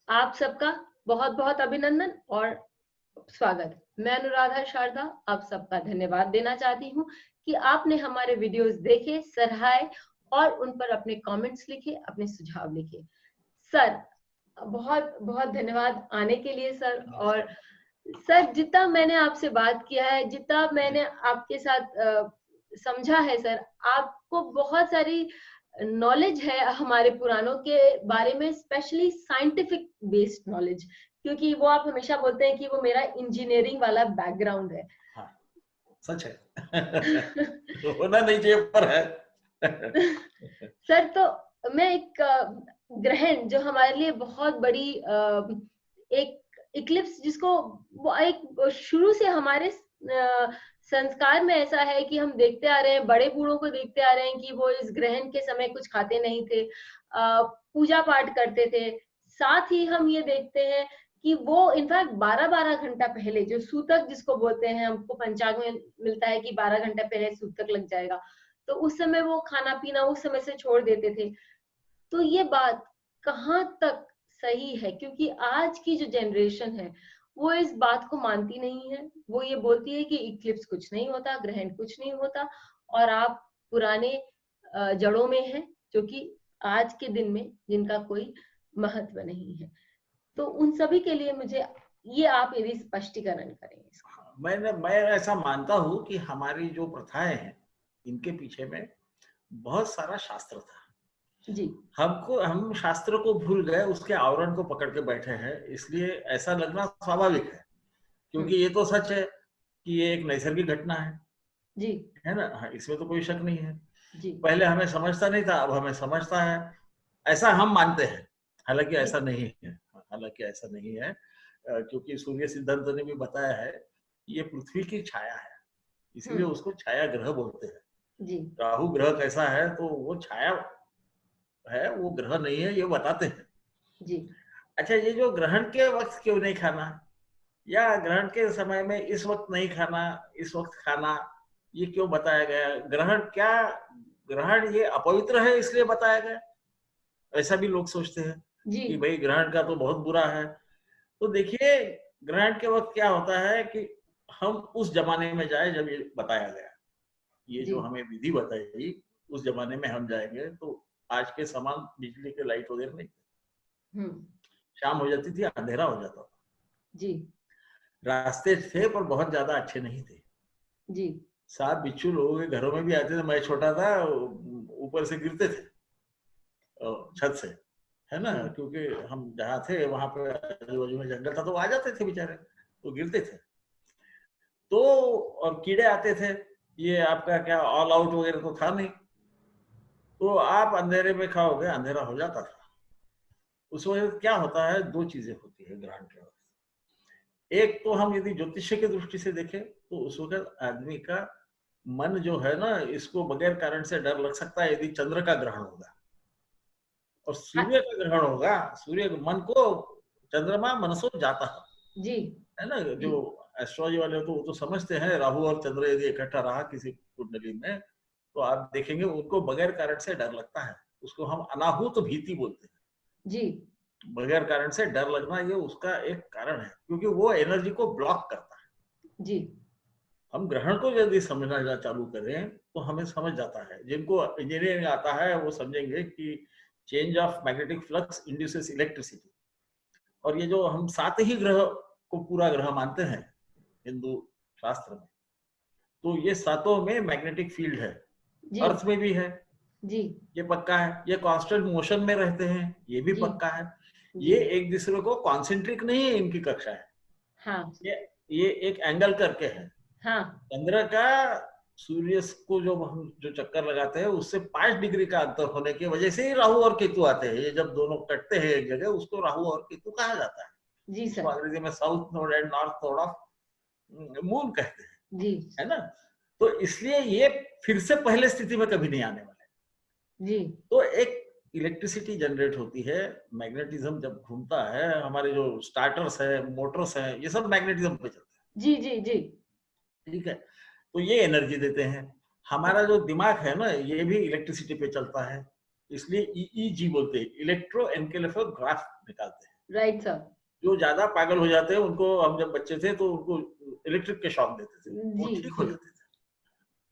आप सबका बहुत बहुत अभिनंदन और स्वागत। मैं अनुराधा शारदा आप सबका धन्यवाद देना चाहती हूँ कि आपने हमारे वीडियोस देखे, सराहे और उन पर अपने कमेंट्स लिखे, अपने सुझाव लिखे। सर, बहुत बहुत धन्यवाद आने के लिए सर। और सर, जितना मैंने आपसे बात किया है, जितना मैंने आपके साथ समझा है सर, आपको बहुत सारी नॉलेज है हमारे पुराणों के बारे में, स्पेशली साइंटिफिक बेस्ड नॉलेज, क्योंकि वो आप हमेशा बोलते हैं कि वो मेरा इंजीनियरिंग वाला बैकग्राउंड है। हाँ, सच है। होना नहीं चाहिए पर है। सर, तो मैं एक ग्रहण जो हमारे लिए बहुत बड़ी एक इक्लिप्स, जिसको वो एक शुरू से हमारे संस्कार में ऐसा है कि हम देखते आ रहे हैं, बड़े बूढ़ों को देखते आ रहे हैं कि वो इस ग्रहण के समय कुछ खाते नहीं थे, पूजा पाठ करते थे। साथ ही हम ये देखते हैं कि वो इनफैक्ट 12-12 घंटा पहले, जो सूतक जिसको बोलते हैं, हमको पंचांग में मिलता है कि 12 घंटा पहले सूतक लग जाएगा, तो उस समय वो खाना पीना उस समय से छोड़ देते थे। तो ये बात कहाँ तक सही है? क्योंकि आज की जो जनरेशन है वो इस बात को मानती नहीं है। वो ये बोलती है कि इक्लिप्स कुछ नहीं होता, ग्रहण कुछ नहीं होता, और आप पुराने जड़ों में हैं, जो कि आज के दिन में जिनका कोई महत्व नहीं है। तो उन सभी के लिए मुझे ये आप यदि स्पष्टीकरण करें इसका। मैं ऐसा मानता हूँ कि हमारी जो प्रथाएं हैं इनके पीछे में बहुत सारा शास्त्र था। जी हम शास्त्र को भूल गए, उसके आवरण को पकड़ के बैठे हैं, इसलिए ऐसा लगना स्वाभाविक है। क्योंकि ये तो सच है कि ये एक नैसर्गिक घटना जी है ना। हाँ, इसमें तो कोई शक नहीं है। जी पहले हमें समझता नहीं था, अब हमें समझता है, ऐसा हम मानते हैं। हालांकि जी ऐसा नहीं है। हालांकि ऐसा नहीं है, क्योंकि सूर्य सिद्धांत ने भी बताया है ये पृथ्वी की छाया है, इसलिए उसको छाया ग्रह बोलते हैं। जी राहु ग्रह कैसा है तो वो छाया है, वो ग्रह नहीं है, ये बताते हैं। जी अच्छा, ये जो ग्रहण के वक्त क्यों नहीं खाना, या ग्रहण के समय में इस वक्त नहीं खाना, इस वक्त खाना, ये क्यों बताया गया? ग्रहण क्या, ग्रहण ये अपवित्र है इसलिए बताया गया? ऐसा भी लोग सोचते हैं जी कि भाई ग्रहण का तो बहुत बुरा है। तो देखिए, ग्रहण के वक्त क्या होता है कि हम उस जमाने में जाए जब ये बताया गया, ये जी जो हमें विधि बताई, उस जमाने में हम जाएंगे तो आज के समान बिजली के लाइट वगैरह नहीं, हम्म शाम हो जाती थी, अंधेरा हो जाता था, जी रास्ते थे पर बहुत ज्यादा अच्छे नहीं थे, जी सांप बिच्छू लोगों के घरों में भी आते थे। मैं छोटा था, ऊपर से गिरते थे छत से, है ना, जी क्योंकि हम जहाँ थे वहां पे आजू बाजू में जंगल था, तो आ जाते थे बेचारे, तो गिरते थे। तो और कीड़े आते थे, ये आपका क्या ऑल आउट वगैरह तो था नहीं, तो आप अंधेरे में खाओगे, अंधेरा हो जाता था। उस वक्त क्या होता है, दो चीजें होती है ग्रहण के वक्त। एक तो हम यदि ज्योतिष्य की दृष्टि से देखें तो उस वक्त आदमी का मन जो है ना, इसको बगैर कारण से डर लग सकता है यदि चंद्र का ग्रहण होगा और हाँ, सूर्य का ग्रहण होगा। सूर्य मन को चंद्रमा मनसो जाता जी है ना। जो जी एस्ट्रोलॉजी वाले हो तो वो तो समझते हैं, राहु और चंद्र यदि इकट्ठा रहा किसी कुंडली में तो आप देखेंगे उनको बगैर कारण से डर लगता है। उसको हम अनाहूत भीति बोलते हैं। जी बगैर कारण से डर लगना ये उसका एक कारण है, क्योंकि वो एनर्जी को ब्लॉक करता है। जी हम ग्रहण को यदि समझना चालू करें तो हमें समझ जाता है। जिनको इंजीनियरिंग आता है वो समझेंगे कि change of magnetic flux induces electricity. और ये जो हम 7 ही ग्रह को पूरा ग्रह मानते हैं हिंदू शास्त्र में, तो ये 7 में मैग्नेटिक फील्ड है। जी अर्थ में भी है, जी ये पक्का है। ये कांस्टेंट मोशन में रहते हैं, ये भी जी पक्का है। जी ये एक दूसरे को कॉन्सेंट्रिक नहीं है, इनकी कक्षा है। हाँ ये ये एक एंगल करके है। हाँ चंद्र का सूर्य को जो हम जो चक्कर लगाते हैं उससे 5 डिग्री का अंतर होने की वजह से ही राहु और केतु आते हैं। ये जब दोनों कटते हैं एक जगह, उसको राहु और केतु कहा जाता है। जी उसको सर अंग्रेजी में south node and north node of moon कहते हैं, जी है ना। तो इसलिए ये फिर से पहले स्थिति में कभी नहीं आने वाले। जी तो एक इलेक्ट्रिसिटी जनरेट होती है, मैग्नेटिज्म जब घूमता है, हमारे जो स्टार्टर्स है, मोटर्स है, ये सब मैग्नेटिज्म पे चलते जी जी जी हैं, ठीक है। तो ये एनर्जी देते हैं। हमारा जो दिमाग है ना, ये भी इलेक्ट्रिसिटी पे चलता है, इसलिए ईईजी बोलते हैं, इलेक्ट्रो एनकेलेफोग्राफ निकालते हैं। Right sir. जो ज्यादा पागल हो जाते हैं उनको हम जब बच्चे थे तो उनको इलेक्ट्रिक के शॉक देते थे, वो जी ठीक हो जी। जाते थे।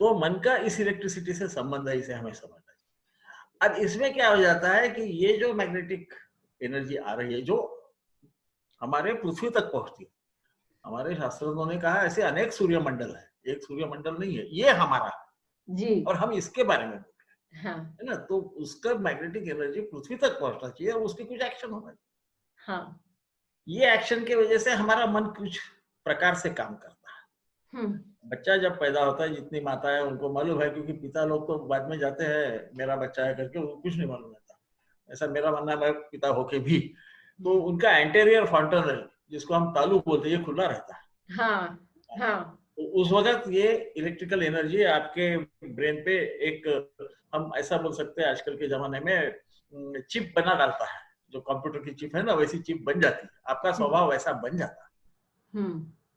तो मन का इस इलेक्ट्रिसिटी से संबंध है, इसे हमें समझना चाहिए। अब इसमें क्या हो जाता है कि ये जो मैग्नेटिक एनर्जी आ रही है जो हमारे पृथ्वी तक पहुंचती है, हमारे शास्त्रों ने कहा ऐसे अनेक सूर्यमंडल है, एक सूर्यमंडल नहीं है, ये हमारा है जी। और हम इसके बारे में हाँ है ना। तो उसका मैग्नेटिक एनर्जी पृथ्वी तक पहुंचना चाहिए और उसकी कुछ एक्शन होना चाहिए। हाँ। ये एक्शन की वजह से हमारा मन कुछ प्रकार से काम करता है। हम्म। बच्चा जब पैदा होता है, जितनी माता है उनको मालूम है, क्योंकि पिता लोग तो बाद में जाते हैं मेरा बच्चा है करके, उनको कुछ नहीं मालूम रहता। ऐसा मेरा मानना है, पिता होके भी। तो उनका एंटेरियर फ्रंटल जिसको हम तालु बोलते हैं, ये खुला रहता है। हाँ हाँ। तो उस वक्त ये इलेक्ट्रिकल एनर्जी आपके ब्रेन पे एक, हम ऐसा बोल सकते हैं आजकल के जमाने में चिप बना डालता है, जो कंप्यूटर की चिप है ना वैसी चिप बन जाती है, आपका स्वभाव वैसा बन जाता है।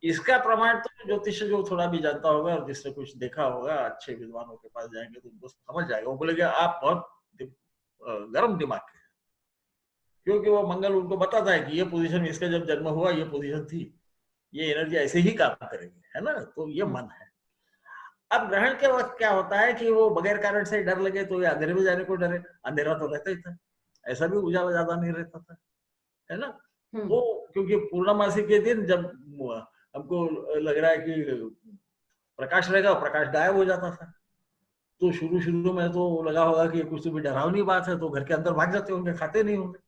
इसका प्रमाण तो ज्योतिष जो थोड़ा भी जानता होगा और जिसने कुछ देखा होगा, अच्छे विद्वानों के पास जाएंगे तो उनको समझ जाएगा, वो बोलेगा आप बहुत गर्म दिमाग के, क्योंकि वो मंगल उनको बताता है कि ये पोजीशन, इसका जब जन्म हुआ ये पोजीशन थी, ये एनर्जी ऐसे ही काम करेगी, है ना। तो ये मन है। अब ग्रहण के वक्त क्या होता है कि वो बगैर कारण से डर लगे तो ये अंधेरे में जाने को डरे, अंधेरा तो रहता ही था, ऐसा भी उजाला ज्यादा नहीं रहता था, है ना। वो क्योंकि पूर्णमासी के दिन जब हमको लग रहा है कि प्रकाश रहेगा, प्रकाश गायब हो जाता था। तो शुरू शुरू में तो लगा होगा कि कुछ तो भी डरावनी बात है, तो घर के अंदर भाग जाते होंगे, खाते नहीं होंगे।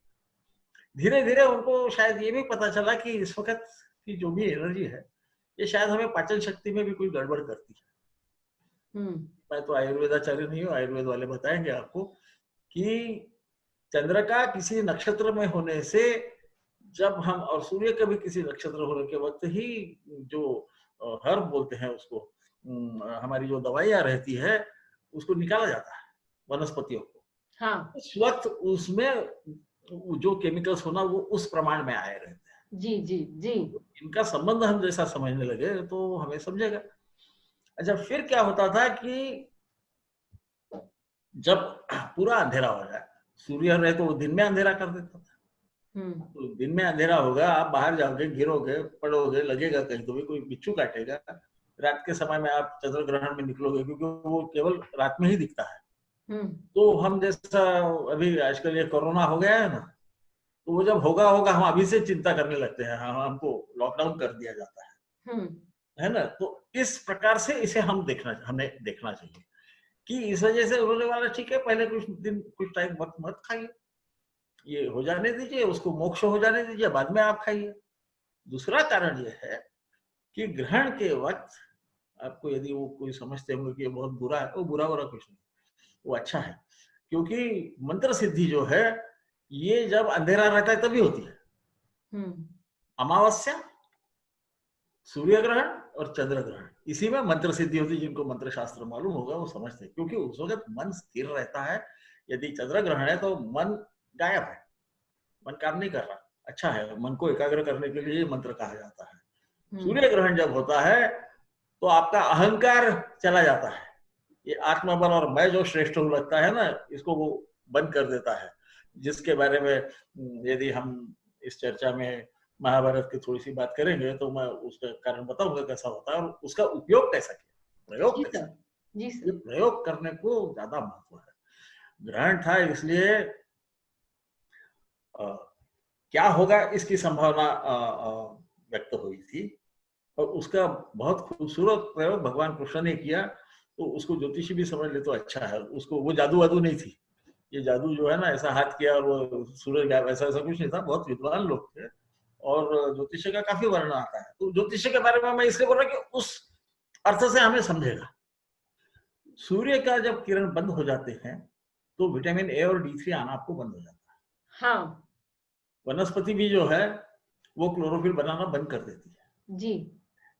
धीरे धीरे उनको शायद ये भी पता चला कि इस वक्त की जो भी एनर्जी है ये शायद हमें पाचन शक्ति में भी कोई गड़बड़ करती है। मैं तो आयुर्वेदाचार्य नहीं हूँ, आयुर्वेद वाले बताएंगे आपको कि चंद्र का किसी नक्षत्र में होने से, जब हम, और सूर्य का भी किसी नक्षत्र होने के वक्त ही जो हर्ब बोलते हैं उसको, हमारी जो दवाइयां रहती है उसको निकाला जाता है वनस्पतियों को। हाँ। उस वक्त उसमें जो केमिकल्स होना वो उस प्रमाण में आए रहते हैं। जी जी जी। इनका संबंध हम जैसा समझने लगे तो हमें समझेगा। अच्छा, फिर क्या होता था कि जब पूरा अंधेरा हो जाए, सूर्य रहे तो वो दिन में अंधेरा कर देता था। तो दिन में अंधेरा होगा, आप बाहर जाओगे, गिरोगे, पड़ोगे, लगेगा कहीं तो भी कोई बिच्छू काटेगा। रात के समय में आप चंद्र ग्रहण में निकलोगे क्योंकि वो केवल रात में ही दिखता है। तो हम जैसा अभी आजकल ये कोरोना हो गया है ना, तो वो जब होगा हम अभी से चिंता करने लगते हैं, हमको लॉकडाउन कर दिया जाता है ना। तो इस प्रकार से इसे हमें देखना चाहिए कि इस वजह से उन्होंने वाला ठीक है, पहले कुछ दिन कुछ टाइम मत खाइए, ये हो जाने दीजिए, उसको मोक्ष हो जाने दीजिए, बाद में आप खाइए। दूसरा कारण ये है कि ग्रहण के वक्त आपको, यदि वो कोई समझते होंगे कि ये बहुत बुरा है, वो बुरा कुछ नहीं, वो अच्छा है। क्योंकि मंत्र सिद्धि जो है ये जब अंधेरा रहता है तभी होती है। अमावस्या, सूर्य ग्रहण और चंद्र ग्रहण, इसी में मंत्र सिद्धि होती है। जिनको मंत्र शास्त्र मालूम होगा वो समझते हैं, क्योंकि उस वक्त मन स्थिर रहता है। यदि चंद्र ग्रहण है तो मन गायब है, मन काम नहीं कर रहा। अच्छा है, मन को एकाग्र करने के लिए मंत्र कहा जाता है। सूर्य ग्रहण जब होता है तो आपका अहंकार चला जाता है, ये आत्मबल और मैं जो श्रेष्ठ हूं लगता है ना, इसको वो बंद कर देता है। जिसके बारे में यदि हम इस चर्चा में महाभारत की थोड़ी सी बात करेंगे तो मैं उसका कारण बताऊंगा कैसा होता है और उसका उपयोग कैसा किया, प्रयोग कैसा। जी सर। ये प्रयोग करने को ज्यादा महत्व है। ग्रहण था इसलिए क्या होगा इसकी संभावना व्यक्त हुई थी और उसका बहुत खूबसूरत प्रयोग भगवान कृष्ण ने किया। तो उसको ज्योतिषी भी समझ ले तो अच्छा है। उसको वो जादू वादू नहीं थी, ये जादू जो है ना ऐसा हाथ किया और वो सूरज गायब, ऐसा कुछ नहीं था। बहुत विद्वान लोग थे और ज्योतिष का काफी वर्णन आता है। तो ज्योतिष के बारे में मैं इसलिए बोल रहा कि उस अर्थ से हमें समझेगा। सूर्य का जब किरण बंद हो जाते हैं तो विटामिन ए और D3 आना आपको बंद हो जाता है। हाँ। वनस्पति भी जो है वो क्लोरोफिल बनाना बंद कर देती है। जी।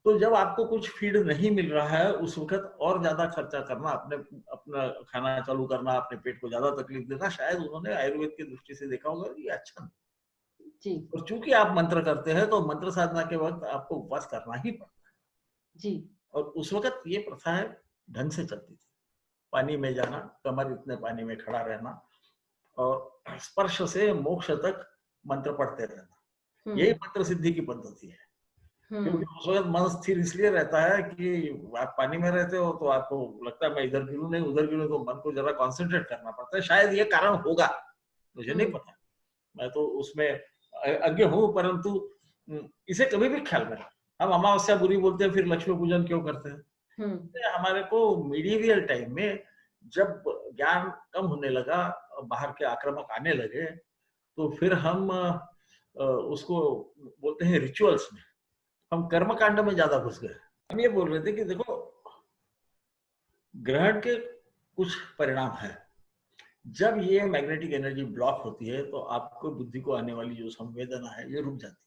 तो जब आपको कुछ फीड नहीं मिल रहा है उस वक्त और ज्यादा खर्चा करना, अपना खाना चालू करना, अपने पेट को ज्यादा तकलीफ देना, शायद उन्होंने आयुर्वेद की दृष्टि से देखा होगा ये अच्छा नहीं। जी। और चूंकि आप मंत्र करते हैं तो मंत्र साधना के वक्त आपको उपवास करना ही पड़ता है। जी। और उस वक्त ये प्रथा है ढंग से चलती थी। पानी में जाना, कमर इतने पानी में खड़ा रहना और स्पर्श से मोक्ष तक मंत्र पढ़ते रहना। यही मंत्र सिद्धि की पद्धति है। क्योंकि उस वक्त मन स्थिर इसलिए रहता है कि आप पानी में रहते हो तो आपको लगता है मैं इधर गिरूं नहीं उधर गिरूं, तो मन को जरा कॉन्सेंट्रेट करना पड़ता है। शायद ये कारण होगा, मुझे नहीं पता, मैं तो उसमें अज्ञ हूं, परंतु इसे कभी भी ख्याल में रखना। हम अमावस्या बुरी बोलते हैं, फिर लक्ष्मी पूजन क्यों करते हैं? हमारे को मिडीवियल टाइम में जब ज्ञान कम होने लगा, बाहर के आक्रमक आने लगे, तो फिर हम उसको बोलते हैं रिचुअल्स में, हम कर्म कांड में ज्यादा घुस गए। हम ये बोल रहे थे कि देखो, ग्रहण के कुछ परिणाम है। जब ये मैग्नेटिक एनर्जी ब्लॉक होती है तो आपको बुद्धि को आने वाली जो संवेदना है ये रुक जाती है।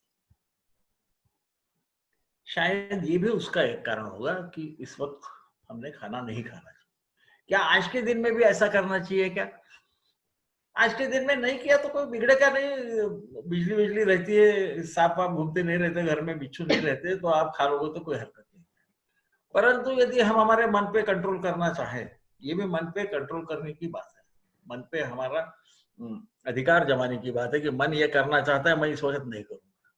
शायद ये भी उसका एक कारण होगा कि इस वक्त हमने खाना नहीं खाना चाहिए। क्या आज के दिन में भी ऐसा करना चाहिए क्या? आज के दिन में नहीं किया तो कोई बिगड़ेगा नहीं। बिजली बिजली रहती है, सांप वाप घूमते नहीं रहते घर में, बिच्छू नहीं रहते, तो आप खा लोगे तो कोई हरकत नहीं। परंतु यदि हम हमारे मन पे कंट्रोल करना चाहें, ये भी मन पे कंट्रोल करने की बात है, मन पे हमारा अधिकार जमाने की बात है कि मन ये करना चाहता है, मैं इस वक्त नहीं करूंगा।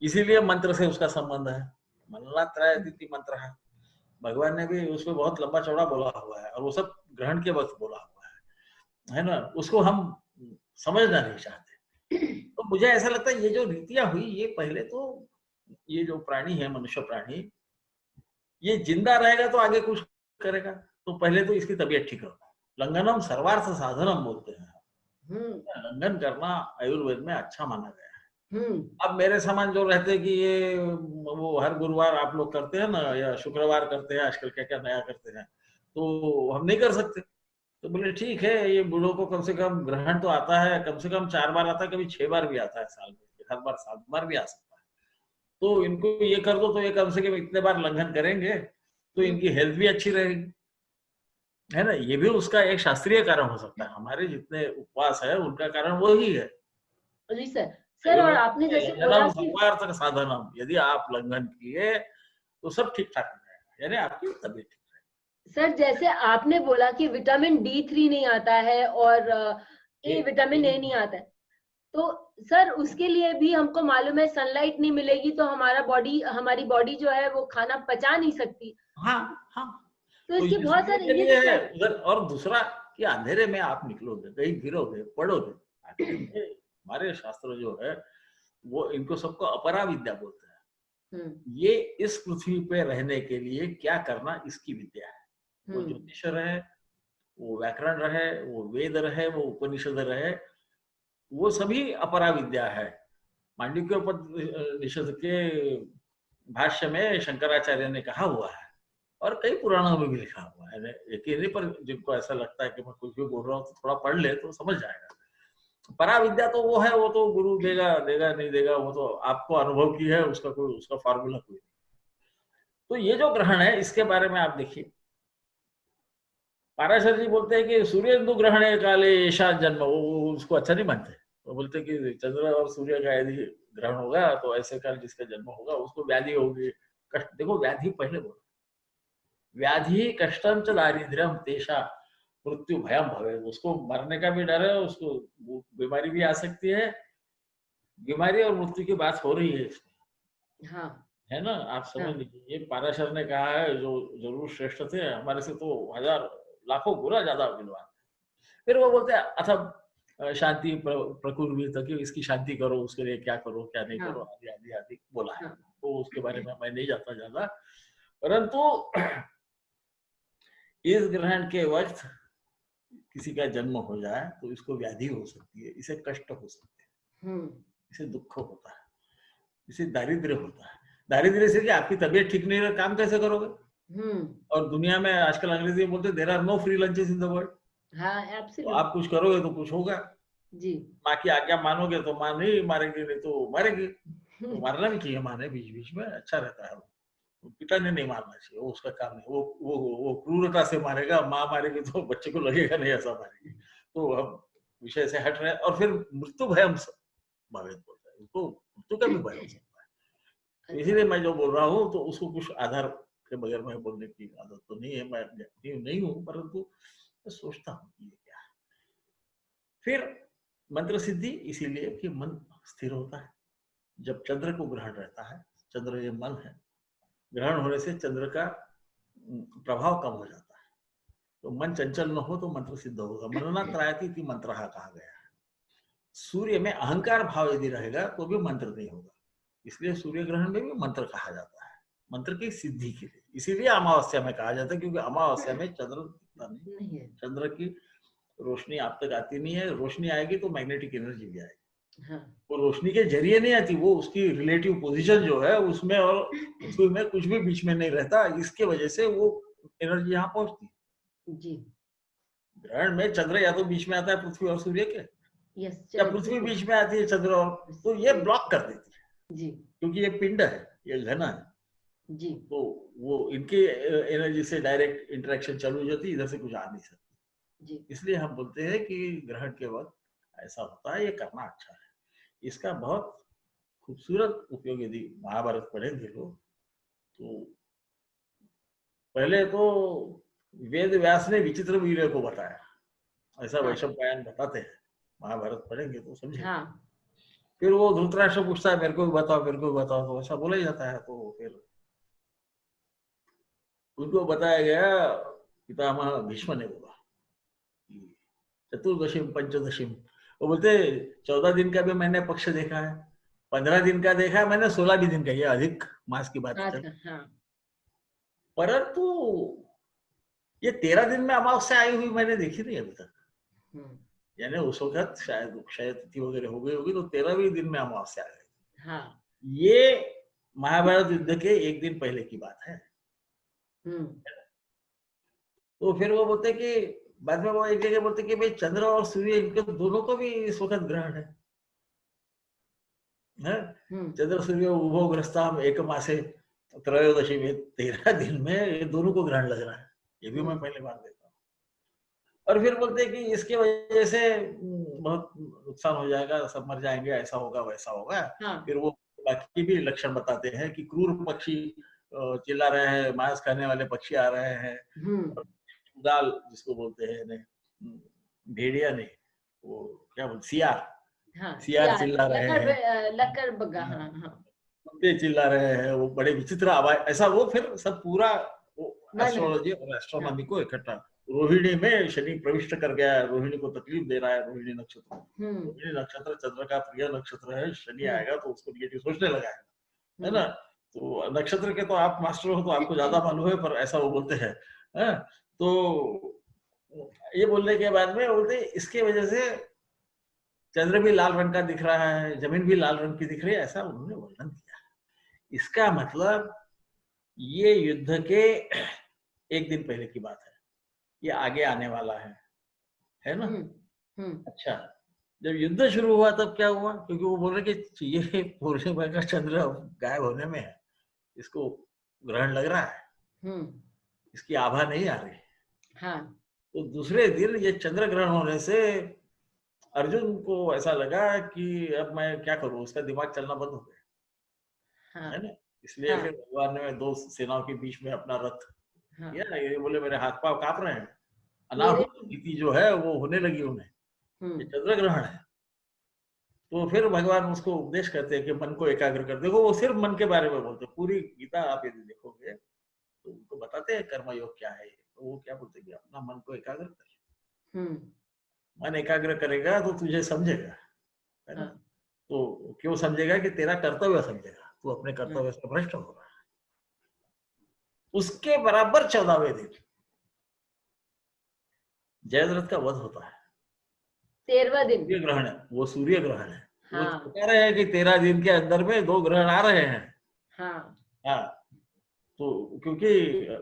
इसीलिए मंत्र से उसका संबंध है। मननात्रयादिति मंत्र है, भगवान ने भी उसमें बहुत लंबा चौड़ा बोला हुआ है, और वो सब ग्रहण के वक्त बोला हुआ है ना। उसको हम समझना नहीं चाहते। तो मुझे ऐसा लगता है ये जो रीतियां हुई, ये पहले तो ये जो प्राणी है, मनुष्य प्राणी, ये जिंदा रहेगा तो आगे कुछ करेगा, तो पहले तो इसकी तबीयत ठीक रखो। लंघनम सर्वार्थ साधनम बोलते हैं। लंघन करना आयुर्वेद में अच्छा माना गया है। अब मेरे समान जो रहते कि ये वो हर गुरुवार आप लोग करते हैं ना, या शुक्रवार करते हैं, आजकल क्या क्या नया करते हैं, तो हम नहीं कर सकते। तो बोले ठीक है, ये बूढ़ों को कम से कम ग्रहण तो आता है, कम से कम 4 बार आता है, कभी 6 बार भी आता है साल में, हर बार 7 बार भी आ सकता है। तो इनको ये कर दो तो ये कम से कम इतने बार लंघन करेंगे तो इनकी हेल्थ भी अच्छी रहेगी, है ना। ये भी उसका एक शास्त्रीय कारण हो सकता है। हमारे जितने उपवास है उनका कारण वही है। जी सर। सर, और आपने जैसे बोला कि सर्वार्थ साधनम, यदि आप लंघन किए तो सब ठीक ठाक हो जाएगा, यानी आपकी तबीयत ठीक है। सर, जैसे आपने बोला कि विटामिन D3 नहीं आता है और विटामिन ए नहीं आता है, तो सर उसके लिए भी हमको मालूम है सनलाइट नहीं मिलेगी तो हमारी बॉडी जो है वो खाना पचा नहीं सकती। हाँ हाँ, तो तो इसके ये बहुत सारे ये है तो उधर। और दूसरा कि अंधेरे में आप निकलोगे, कहीं गिरोगे, पड़ोगे। आखिर में हमारे शास्त्र जो है वो इनको सबको अपरा विद्या बोलते हैं। ये इस पृथ्वी पे रहने के लिए क्या करना, इसकी विद्या है। वो ज्योतिष रहे, वो व्याकरण रहे, वो वेद रहे, वो उपनिषद रहे, वो सभी अपरा विद्या है। मांडुक्य उपनिषद के भाष्य में शंकराचार्य ने कहा हुआ है, और कई पुराणों में भी लिखा हुआ है। एक ही नहीं, पर जिनको ऐसा लगता है कि मैं कुछ भी बोल रहा हूँ तो थोड़ा पढ़ ले तो समझ जाएगा। पराविद्या तो वो है, वो तो गुरु देगा देगा नहीं देगा, वो तो आपको अनुभव की है, उसका कोई उसका फॉर्मूला कोई नहीं। तो ये जो ग्रहण है इसके बारे में आप देखिए, पाराशर जी बोलते हैं कि सूर्येन्दु ग्रहण काले ऐसा जन्म, वो उसको अच्छा नहीं मानते। वो बोलते कि चंद्र और सूर्य का यदि ग्रहण होगा तो ऐसे काल जिसका जन्म होगा उसको व्याधि होगी, कष्ट। देखो व्याधि पहले बोला, व्याधि कष्टम च दारिद्र्यम तेषा मृत्यु भयम भवे। उसको मरने का भी डर है, उसको बीमारी भी आ सकती है। बीमारी और मृत्यु की बात हो रही है इसमें, हाँ, है ना। आप समझ लीजिए, ये पाराशर ने कहा है, जो जरूर श्रेष्ठ थे, हमारे से तो हजार लाखों गुना ज्यादा विद्वान। फिर वो बोलते हैं अथवा शांति प्रकुर्वी तक, इसकी शांति करो, उसके लिए क्या करो क्या नहीं करो, आदि आदि आदि बोला है। तो उसके बारे में मैं नहीं जाता ज्यादा, परंतु इस ग्रहण के वक्त किसी का जन्म हो जाए तो इसको व्याधि हो सकती है, इसे कष्ट हो सकते हैं, इसे दुख होता है, इसे दारिद्र्य होता है। दारिद्र्य से कि आपकी तबीयत ठीक नहीं रहे, काम कैसे करोगे? और दुनिया में आजकल अंग्रेजी में बोलते there are no free lunches in the world. तो आप कुछ करोगे तो कुछ होगा जी। माँ की आज्ञा मानोगे तो माँ नहीं मारेगी, नहीं तो मारेगी। तो मारना भी चाहिए माँ ने बीच बीच में, अच्छा रहता है। पिता ने नहीं मारना चाहिए, वो उसका काम नहीं। वो क्रूरता से मारेगा, माँ मारेगी तो बच्चे को लगेगा नहीं ऐसा मारेगी। तो हम विषय से हट रहे हैं। और फिर मृत्यु भयम भावेद बोलता है, तो मृत्यु का भी भय हो सकता है। इसीलिए मैं जो बोल रहा हूँ तो उसको कुछ आधार के बगैर मैं बोलने की आदत तो नहीं है, मैं नहीं हूँ, परंतु मैं सोचता हूँ कि ये क्या है। फिर मंत्र सिद्धि इसीलिए कि मन स्थिर होता है, जब चंद्र को ग्रहण रहता है, चंद्र ये मन है, ग्रहण होने से चंद्र का प्रभाव कम हो जाता है। तो मन चंचल न हो तो मंत्र सिद्ध होगा। मनना त्रायति इति मंत्रः कहा गया है। सूर्य में अहंकार भाव यदि रहेगा तो भी मंत्र नहीं होगा। इसलिए सूर्य ग्रहण में भी मंत्र कहा जाता है, मंत्र की सिद्धि के लिए। इसीलिए अमावस्या में कहा जाता है, क्योंकि अमावस्या में चंद्र दिखता नहीं है, चंद्र की रोशनी आप तक आती नहीं है। रोशनी आएगी तो मैग्नेटिक एनर्जी भी आएगी। हाँ। वो रोशनी के जरिए नहीं आती, वो उसकी रिलेटिव पोजीशन जो है उसमें और पृथ्वी में कुछ भी बीच में नहीं रहता, इसके वजह से वो एनर्जी यहाँ पहुंचती है। जी। ग्रहण में चंद्र या तो बीच में आता है पृथ्वी और सूर्य के, या पृथ्वी बीच में आती है चंद्र और, तो ये ब्लॉक कर देती है जी, क्योंकि ये पिंड है, ये घना है जी। तो वो इनकी एनर्जी से डायरेक्ट इंटरेक्शन चालू हो जाती है, इधर से कुछ आ नहीं सकती जी। इसलिए हम बोलते हैं कि ग्रहण के वक्त ऐसा होता है, ये करना अच्छा है। इसका बहुत खूबसूरत उपयोग यदि महाभारत पढ़ेंगे लोग तो, पहले तो वेद व्यास ने विचित्र वीर्य को बताया, ऐसा वैशंपायन बताते हैं, महाभारत पढ़ेंगे तो समझे। हाँ। फिर वो धृतराष्ट्र पूछता है मेरे को भी बताओ, मेरे को भी बताओ, तो ऐसा बोला ही जाता है। तो फिर उनको बताया गया, पितामह भीष्म ने बोला चतुर्दशीम पंचदशीम, वो बोलते 14 दिन का भी मैंने पक्ष देखा है, 15 दिन का देखा है मैंने, 16 भी दिन का, ये अधिक मास की बात है। हाँ। परंतु ये 13 दिन में अमावस्या आई हुई मैंने देखी नहीं अभी तक। यानी उस वक्त शायद तिथि वगैरह हो गई होगी, तो 13वें दिन में अमावस्या आ गई। हाँ। ये महाभारत युद्ध के एक दिन पहले की बात है। तो फिर वो बोलते कि बाद में वो एक जगह बोलते कि भाई चंद्र और सूर्य इनके दोनों को भी इस वक्त ग्रहण है। चंद्र सूर्य उभो ग्रस्ताम एक मासे त्रयोदशी में 13 दिन में ये दोनों को ग्रहण लग रहा है, ये भी मैं पहले बार देखा हूँ। और फिर बोलते हैं कि इसके वजह से बहुत नुकसान हो जाएगा, सब मर जाएंगे, ऐसा होगा वैसा होगा। हाँ। फिर वो बाकी भी लक्षण बताते हैं कि क्रूर पक्षी चिल्ला रहे हैं, मांस खाने वाले पक्षी आ रहे हैं, दाल जिसको बोलते हैं, भेड़िया नहीं, वो क्या बोलते, सियार। हाँ, सियार चिल्ला रहे हैं, लकर बग्गा, हाँ हाँ, चिल्ला रहे हैं, वो बड़े विचित्र आवाज, ऐसा वो फिर सब पूरा एस्ट्रोलॉजी और एस्ट्रोनॉमी को इकट्ठा। रोहिणी में शनि प्रविष्ट कर गया है, रोहिणी को तकलीफ दे रहा है, रोहिणी नक्षत्र। रोहिणी नक्षत्र चंद्र का प्रिय नक्षत्र है, शनि आएगा तो उसको निगेटिव सोचने लगा है ना। तो नक्षत्र के तो आप मास्टर हो तो आपको ज्यादा मालूम है, पर ऐसा वो बोलते हैं। तो ये बोलने के बाद में बोलते इसके वजह से चंद्र भी लाल रंग का दिख रहा है, जमीन भी लाल रंग की दिख रही है, ऐसा उन्होंने वर्णन किया। इसका मतलब ये युद्ध के एक दिन पहले की बात है, ये आगे आने वाला है ना। अच्छा, जब युद्ध शुरू हुआ तब क्या हुआ, क्योंकि वो बोल रहे कि ये पूर्णिमा का चंद्र गायब होने में है, इसको ग्रहण लग रहा है, इसकी आभा नहीं आ रही। हाँ। तो दूसरे दिन ये चंद्र ग्रहण होने से अर्जुन को ऐसा लगा कि अब मैं क्या करूं, उसका दिमाग चलना बंद हो गया। हाँ। है ना। इसलिए फिर भगवान ने दो सेनाओं के बीच में अपना रथ किया ना, ये बोले मेरे हाथ पांव कांप रहे हैं, अनाहुत स्थिति जो है वो होने लगी उन्हें, ये चंद्र ग्रहण है। तो फिर भगवान उसको उपदेश करते हैं कि मन को एकाग्र कर। देखो वो सिर्फ मन के बारे में बोलते, पूरी गीता आप यदि देखोगे तो उनको बताते हैं कर्मयोग क्या है, तो वो क्या बोलते हैं, अपना मन को एकाग्र कर। मन एकाग्र करेगा तो तुझे समझेगा, है ना। तो क्यों समझेगा, कि तेरा कर्तव्य समझेगा, तू अपने कर्तव्य से भ्रष्ट हो रहा है। उसके बराबर 14वें दिन जयद्रथ का वध होता है, 13वां दिन सूर्य ग्रहण है, वो सूर्य ग्रहण है। हाँ। वो कह रहे हैं कि 13 दिन के अंदर में 2 ग्रहण आ रहे हैं। हाँ। हाँ। तो क्योंकि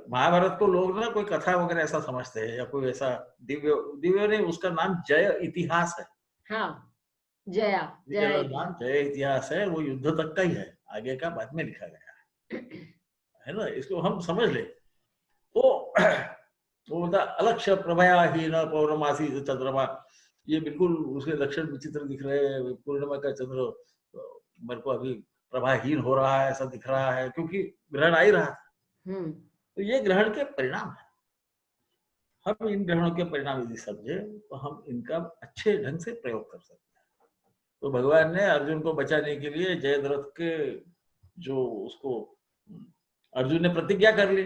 महाभारत को लोग ना कोई कथा वगैरह ऐसा समझते हैं, या कोई ऐसा दिव्य नहीं, उसका नाम जय इतिहास है। हाँ। नाम जय इतिहास है, वो युद्ध तक का ही है, आगे का बाद में लिखा गया है ना, इसको हम समझ ले। तो वो बोलता अलक्ष्य प्रभयाहीन पौर्णमासी चंद्रमा, ये बिल्कुल उसके लक्षण विचित्र दिख रहे हैं, पूर्णिमा का चंद्र मेरे को अभी प्रभाहीन हो रहा है, ऐसा दिख रहा है, क्योंकि ग्रहण आ ही रहा था। तो ये ग्रहण के परिणाम है। हम इन ग्रहणों के परिणाम यदि समझे तो हम इनका अच्छे ढंग से प्रयोग कर सकते हैं। तो भगवान ने अर्जुन को बचाने के लिए जयद्रथ के जो उसको अर्जुन ने प्रतिज्ञा कर ली।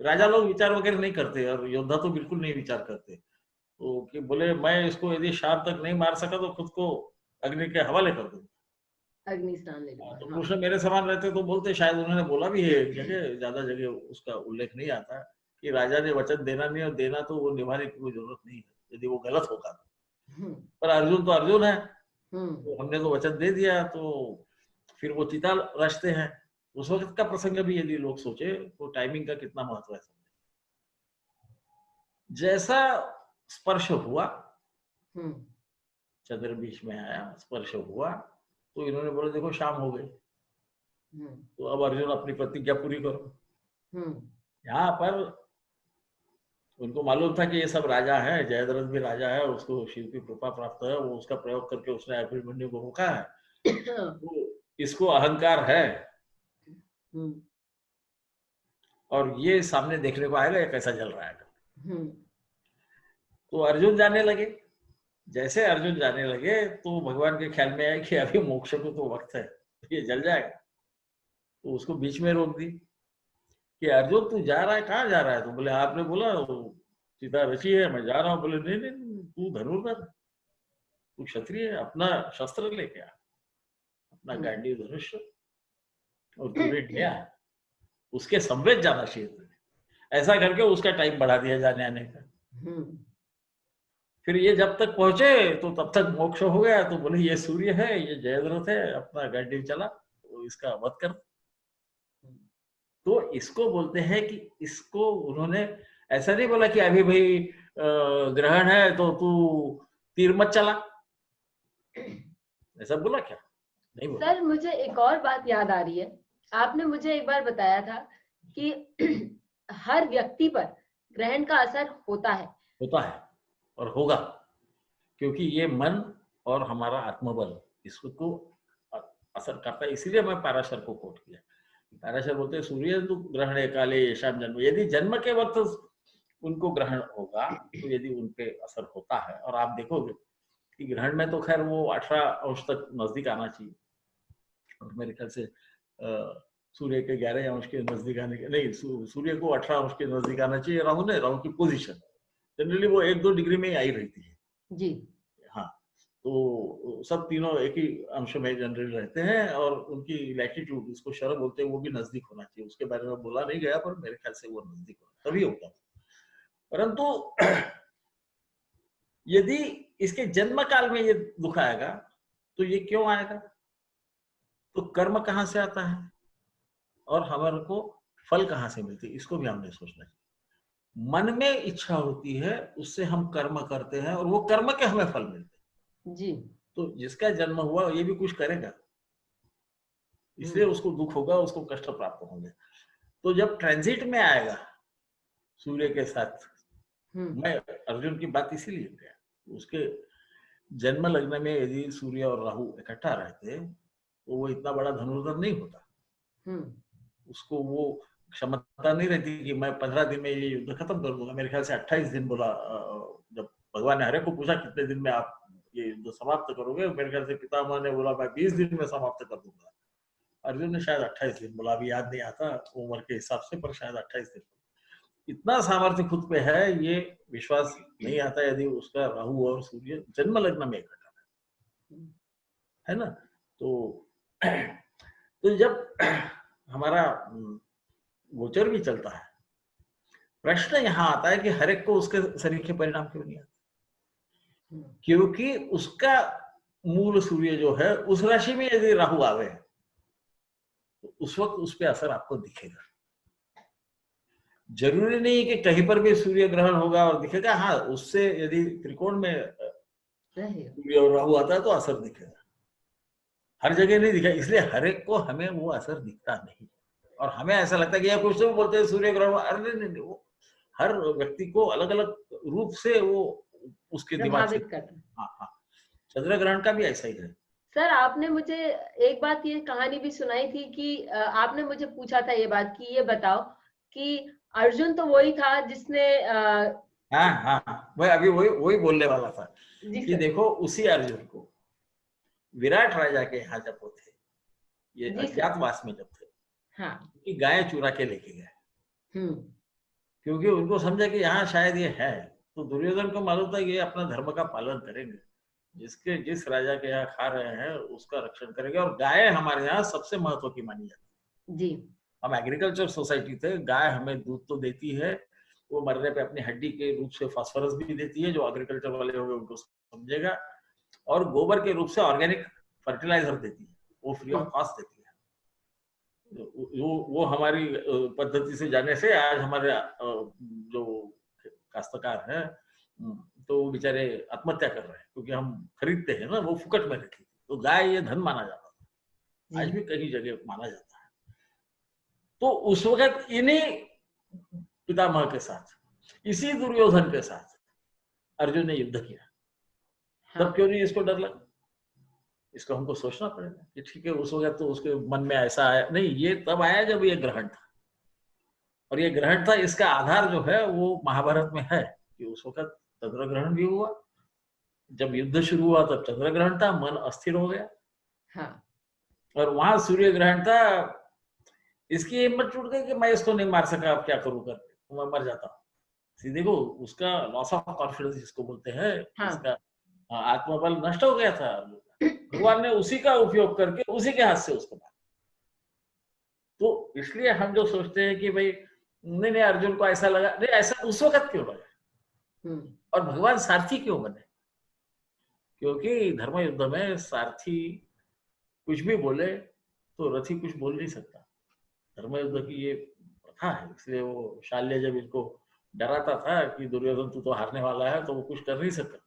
राजा लोग विचार वगैरह नहीं करते और योद्धा तो बिल्कुल नहीं विचार करते। तो कि बोले मैं इसको यदि शाम तक नहीं मार सका तो खुद को अग्नि के हवाले कर दूंगा, अग्नि स्नान ले हाँ, लूंगा। तो हाँ। कृष्ण मेरे समान रहते तो बोलते, शायद उन्होंने बोला भी है एक जगह, ज्यादा जगह उसका उल्लेख नहीं आता कि राजा ने वचन देना नहीं और देना तो वो निभाने की कोई जरूरत नहीं है यदि वो गलत होगा तो। पर अर्जुन तो अर्जुन है, तो हमने तो वचन दे दिया, तो फिर वो चिता रचते हैं। उस वक्त का प्रसंग भी यदि लोग सोचे तो टाइमिंग का कितना महत्व है। जैसा स्पर्श हुआ, चंद्र बीच में आया, स्पर्श हुआ, तो इन्होंने बोला देखो शाम हो गई, तो अब अर्जुन अपनी प्रतिज्ञा पूरी करो। यहाँ पर उनको मालूम था कि ये सब राजा है, जयद्रथ भी राजा है, उसको शिव की कृपा प्राप्त है, वो उसका प्रयोग करके उसने अभिमन्यु को रोका है, तो इसको अहंकार है और ये सामने देखने को आएगा ये कैसा जल रहा है। तो अर्जुन जाने लगे। जैसे अर्जुन जाने लगे तो भगवान के ख्याल में आया कि अभी मोक्ष को तो वक्त है, ये जल जाएगा, तो उसको बीच में रोक दी कि अर्जुन तू जा रहा है, कहाँ जा रहा है? तो बोले आपने बोला सीता रची है, मैं जा रहा हूँ। बोले नहीं नहीं, तू धनुर्धर, तू क्षत्रिय है, अपना शस्त्र लेके आ, अपना गांडी धनुष, और तूने लिया, उसके संवेद जाना चाहिए। ऐसा करके उसका टाइम बढ़ा दिया जाने आने का। फिर ये जब तक पहुंचे तो तब तक मोक्ष हो गया। तो बोले ये सूर्य है, ये जयद्रथ है, अपना गांडी चला, तो इसका वध कर। तो इसको बोलते हैं कि इसको उन्होंने ऐसा नहीं बोला कि अभी भाई ग्रहण है तो तू तीर मत चला, ऐसा बोला क्या? नहीं बोला। सर मुझे एक और बात याद आ रही है, आपने मुझे एक बार बताया था कि हर व्यक्ति पर ग्रहण का असर होता है और होगा, क्योंकि ये मन और हमारा आत्मबल इसको असर करता है। इसीलिए मैं पाराशर को कोट किया। पाराशर बोलते हैं सूर्य तो ग्रहण काले येषाम जन्म, यदि जन्म के वक्त उनको ग्रहण होगा तो यदि उनपे असर होता है, और आप देखोगे कि ग्रहण में तो खैर वो 18 अंश तक नजदीक आना चाहिए, और मेरे ख्याल से सूर्य के 11 अंश के नजदीक आने के नहीं, सूर्य को 18 अंश के नजदीक आना चाहिए। राहु की पोजीशन जनरली वो 1-2 डिग्री में ही आई रहती है जी। हाँ, तो सब तीनों एक ही अंश में जनरली रहते हैं, और उनकी लैटिट्यूड, इसको शरद बोलते हैं, वो भी नजदीक होना चाहिए। उसके बारे में बोला नहीं गया, पर मेरे ख्याल से वो नजदीक होना तभी होता है। परंतु यदि इसके जन्म काल में ये दुख आएगा तो ये क्यों आएगा? तो कर्म कहाँ से आता है और हमारे को फल कहाँ से मिलती है, इसको भी हमने सोचना चाहिए। मन में इच्छा होती है, उससे हम कर्म करते हैं और वो कर्म के हमें फल मिलते हैं जी। तो जिसका जन्म हुआ ये भी कुछ करेगा, इसलिए उसको दुख होगा, उसको कष्ट प्राप्त होंगे। तो जब ट्रांजिट में आएगा सूर्य के साथ, मैं अर्जुन की बात इसीलिए किया, उसके जन्म लग्न में यदि सूर्य और राहु इकट्ठा रहते तो वो इतना बड़ा धनुर्धर नहीं होता। उसको वो क्षमता नहीं रहती कि मैं 15 दिन में ये युद्ध खत्म कर दूंगा। मेरे ख्याल से 28 दिन बोला, जब भगवान ने हरे को पूछा कितने दिन में आप ये युद्ध समाप्त करोगे, मेरे ख्याल से पितामह ने बोला मैं 20 दिन में समाप्त कर दूंगा। अर्जुन ने शायद 28 दिन बोला, अभी याद नहीं आता उम्र के हिसाब से, पर शायद 28 दिन। इतना सामर्थ्य खुद पे है, ये विश्वास नहीं आता यदि उसका राहु और सूर्य जन्म लग्न में इकट्ठा है ना। तो जब हमारा गोचर भी चलता है, प्रश्न यहाँ आता है कि हर एक को उसके शरीर के परिणाम क्यों नहीं आते? क्योंकि उसका मूल सूर्य जो है उस राशि में यदि राहु आवे तो उस वक्त उस पर असर आपको दिखेगा। जरूरी नहीं है कि कहीं पर भी सूर्य ग्रहण होगा और दिखेगा। हाँ, उससे यदि त्रिकोण में सूर्य और राहु आता है तो असर दिखेगा, हर जगह नहीं दिखा। इसलिए हर एक को हमें वो असर दिखता नहीं, और हमें ऐसा लगता है कि कुछ तो बोलते हैं सूर्य ग्रहण, अरे नहीं, वो हर व्यक्ति को अलग अलग रूप से वो उसके दिमाग से। हाँ, चंद्र ग्रहण का भी ऐसा ही है। सर आपने मुझे एक बात ये कहानी भी सुनाई थी कि आपने मुझे पूछा था ये बात कि ये बताओ कि अर्जुन तो वही था जिसने हाँ, मैं अभी वही बोलने वाला था कि देखो उसी अर्जुन को विराट राजा के यहाँ जब वो थे, ये जी सर। अज्ञातवास में जब थे, हाँ। कि गाय चुरा के लेके गए, क्योंकि उनको समझा कि यहाँ शायद ये है। तो दुर्योधन को मालूम था ये अपना धर्म का पालन करेंगे, जिस राजा के यहाँ खा रहे हैं उसका रक्षण करेंगे। और गाय हमारे यहाँ सबसे महत्व की मानी जाती है। जी। हम एग्रीकल्चर सोसाइटी थे, गाय हमें दूध तो देती है, वो मरने पे अपनी हड्डी के रूप से फास्फोरस भी देती है, जो एग्रीकल्चर वाले होंगे उनको समझेगा, और गोबर के रूप से ऑर्गेनिक फर्टिलाइजर देती है, वो फ्री ऑफ कॉस्ट देती है। वो हमारी पद्धति से जाने से आज हमारे जो काश्तकार हैं तो वो बेचारे आत्महत्या कर रहे हैं, क्योंकि हम खरीदते हैं ना, वो फुकट में रखी थी। तो गाय ये धन माना जाता था, आज भी कई जगह माना जाता है। तो उस वक्त इन्हीं पितामह के साथ, इसी दुर्योधन के साथ अर्जुन ने युद्ध किया। तब क्यों नहीं इसको डर लगा? इसको हमको सोचना पड़ेगा कि ठीक है, उस वक्त तो उसके मन में ऐसा आया नहीं, ये तब आया जब ये ग्रहण था। और ये ग्रहण था, इसका आधार जो है वो महाभारत में है कि उस वक्त चंद्र ग्रहण भी हुआ, जब युद्ध शुरू हुआ तब चंद्र ग्रहण था, मन अस्थिर हो गया। हाँ। और वहां सूर्य ग्रहण था, इसकी हिम्मत टूट गई कि मैं इसको नहीं मार सका, अब क्या करूं करके, तो मैं मर जाता हूँ। सीधे को उसका लॉस ऑफ कॉन्फिडेंस जिसको बोलते हैं, हाँ। इसका आत्मबल नष्ट हो गया था। भगवान ने उसी का उपयोग करके उसी के हाथ से उसको मारा। तो इसलिए हम जो सोचते हैं कि भाई नहीं अर्जुन को ऐसा लगा, नहीं ऐसा उस वक्त क्यों लगा? और भगवान सारथी क्यों बने? क्योंकि धर्म युद्ध में सारथी कुछ भी बोले तो रथी कुछ बोल नहीं सकता। धर्म युद्ध की ये प्रथा है, इसलिए वो शाल्य जब इसको डराता था कि दुर्योधन तू तो हारने वाला है, तो वो कुछ कर नहीं सकता।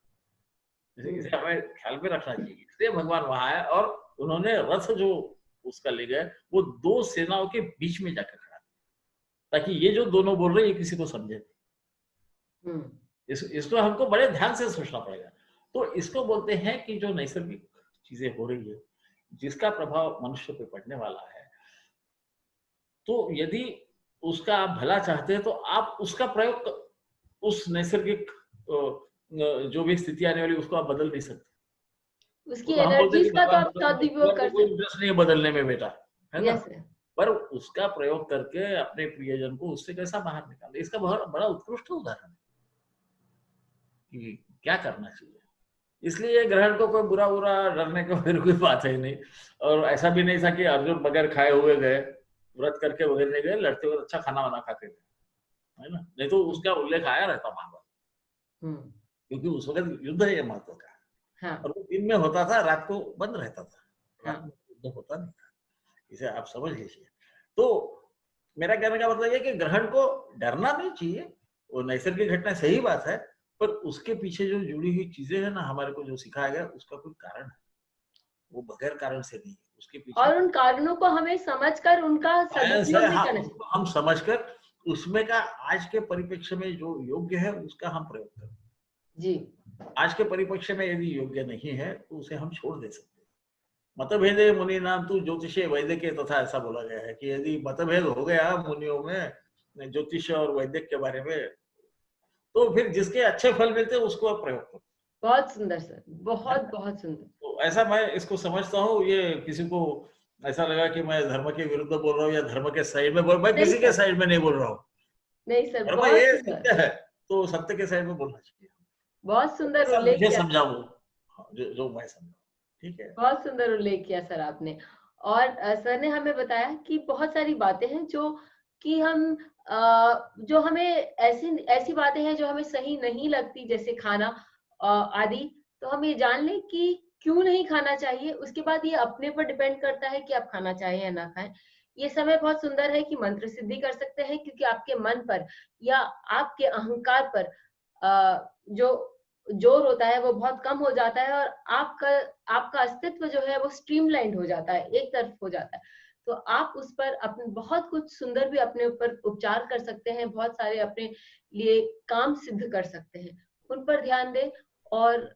इसे हमें ख्याल में रखना चाहिए। इसलिए भगवान वहां आए और उन्होंने रथ जो उसका ले गए, वो दो सेनाओं के बीच में जाकर खड़ा, ताकि ये जो दोनों बोल रहे हैं ये किसी को समझे। इसको हमको बड़े ध्यान से सोचना पड़ेगा। तो इसको बोलते हैं कि जो नैसर्गिक चीजें हो रही है, जिसका प्रभाव मनुष्य पे पड़ने वाला है, तो यदि उसका आप भला चाहते हैं तो आप उसका प्रयोग, उस नैसर्गिक जो भी स्थिति आने वाली उसको आप बदल नहीं सकते। उसकी एनर्जीज का तो आप सदुपयोग कर सकते हैं। इंटरेस्ट नहीं है बदलने में बेटा, है ना? पर उसका प्रयोग करके अपने प्रियजन को उससे कैसा बाहर निकाले, इसका बड़ा उत्कृष्ट उदाहरण है कि क्या करना चाहिए। इसलिए ग्रहण को कोई बुरा डरने का फिर कोई बात है नहीं। और ऐसा भी नहीं था कि अर्जुन बगैर खाए हुए गए, व्रत करके वगैरह नहीं गए, लड़ते हुए अच्छा खाना वाना खाते गए, है ना? नहीं तो उसका उल्लेख आया रहता महाभारत, क्योंकि उस वक्त युद्ध है ये महत्व का। हाँ। और वो दिन में होता था, रात को बंद रहता था। हाँ। रात में युद्ध होता नहीं था, इसे आप समझ लीजिए। तो मेरा कहने का मतलब है कि ग्रहण को डरना नहीं चाहिए, वो नैसर्गिक घटना सही बात है, पर उसके पीछे जो जुड़ी हुई चीजें है ना, हमारे को जो सिखाया गया उसका कोई कारण है, वो बगैर कारण से नहीं, उसके पीछे और उन कारणों को हमें समझकर उनका सदुपयोग भी करना चाहिए। हम समझकर उसमें का आज के परिप्रेक्ष्य में जो योग्य है उसका हम प्रयोग करें। जी। आज के परिप्रेक्ष्य में यदि योग्य नहीं है तो उसे हम छोड़ दे सकते हैं। मतभेदे मुनि नाम तू ज्योतिषे वैद्य तथा ऐसा बोला गया है कि यदि मतभेद हो गया मुनियों में ज्योतिष और वैद्य के बारे में, तो फिर जिसके अच्छे फल मिलते हैं उसको आप प्रयोग करो। बहुत सुंदर सर, बहुत बहुत सुंदर। तो ऐसा मैं इसको समझता हूँ। ये किसी को ऐसा लगा कि मैं धर्म के विरुद्ध बोल रहा हूँ या धर्म के साइड में बोल, मैं किसी के साइड में नहीं बोल रहा हूँ। नहीं सर, धर्म ये सत्य है तो सत्य के साइड में बोलना चाहिए। बहुत सुंदर उल्लेख किया, समझाओ जो मैं समझा, ठीक है। बहुत सुंदर उल्लेख किया सर आपने। और सर ने हमें बताया कि बहुत सारी बातें हैं जो कि हम जो हमें ऐसी बातें हैं जो हमें सही नहीं लगती, जैसे खाना आदि, तो हम ये जान लें कि क्यों नहीं खाना चाहिए। उसके बाद ये अपने पर डिपेंड करता है कि आप खाना चाहें या ना खाएं। ये समय बहुत सुंदर है कि मंत्र सिद्धि कर सकते हैं, क्योंकि आपके मन पर या आपके अहंकार पर जो जोर होता है वो बहुत कम हो जाता है, और आपका अस्तित्व जो है वो स्ट्रीमलाइंड हो जाता है, एक तरफ हो जाता है। तो आप उस पर अपने बहुत कुछ सुंदर भी अपने ऊपर उपचार कर सकते हैं, बहुत सारे अपने लिए काम सिद्ध कर सकते हैं। उन पर ध्यान दें और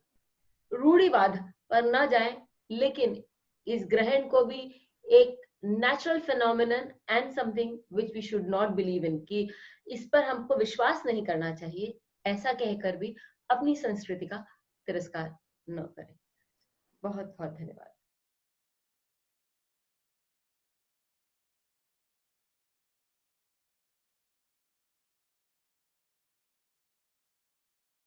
रूढ़िवाद पर ना जाएं, लेकिन इस ग्रहण को भी एक natural phenomenon and something which we should not believe in, कि इस पर हमको विश्वास नहीं करना चाहिए, ऐसा कहकर भी अपनी संस्कृति का तिरस्कार न करें। बहुत बहुत धन्यवाद।